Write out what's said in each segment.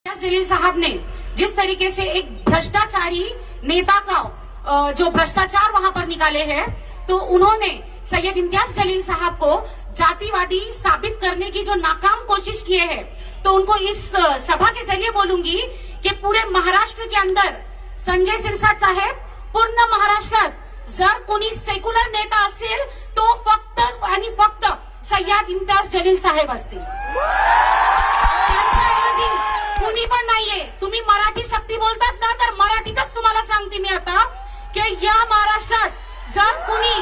जलील साहब ने जिस तरीके से एक भ्रष्टाचारी नेता का जो भ्रष्टाचार वहां पर निकाले हैं, तो उन्होंने सैयद इम्तियाज जलील साहब को जातिवादी साबित करने की जो नाकाम कोशिश किए हैं, तो उनको इस सभा के जरिए बोलूंगी कि पूरे महाराष्ट्र के अंदर संजय सिरसाट साहेब, पूर्ण महाराष्ट्रात जर कोणी सेक्युलर नेता असेल तो फक्त आणि फक्त सय्यद इम्तियाज जलील साहेब असतील. त्यांच्याऐवजी कुणी पण नाहीये. तुम्ही मराठी सक्ती बोलतात ना, तर मराठीतच तुम्हाला सांगते मी आता की या महाराष्ट्रात जर कुणी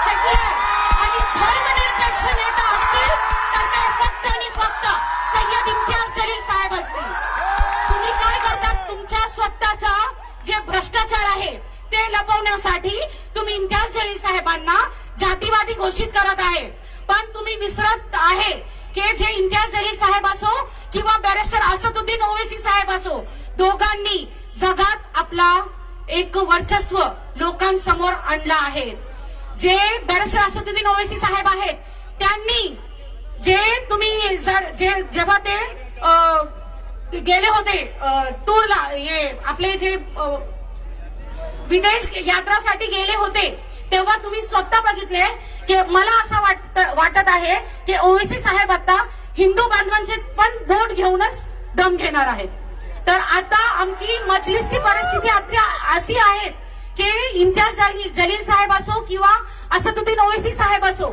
सेक्युलर आणि धर्मनिरपेक्ष नेता असतील तर ते फक्त आणि फक्त सय्यद इम्तियाज जलील साहेब असतील. तुम्ही काय करतात? तुमच्या स्वतःचा जे भ्रष्टाचार आहे ते लपवण्यासाठी तुम्ही इम्तियाज जलील साहेबांना जातीवादी घोषित करत आहे. पण तुम्ही विसरत आहे की जे इम्तियाज जलील साहेब असो किंवा बॅरिस्टर असदुद्दीन ओवैसी साहेब असो, दोघांनी जगात आपला एक वर्चस्व लोकांसमोर आणलं आहे. जे बॅरिस्टर असदुद्दीन ओवैसी साहेब आहेत, त्यांनी जे तुम्ही जेव्हा ते गेले होते टूरला, आपले जे विदेश यात्रासाठी गेले होते, तेव्हा तुम्ही स्वतः बघितले की मला असं वाटत आहे की ओवैसी साहेब आता हिंदू बांधवांचे पण वोट घेऊनच दम घेणार आहेत. तर आता आमची मजलिसची परिस्थिती अशी आहे की इम्तियाज जलील साहेब असो किंवा असदुद्दीन ओवैसी साहेब असो,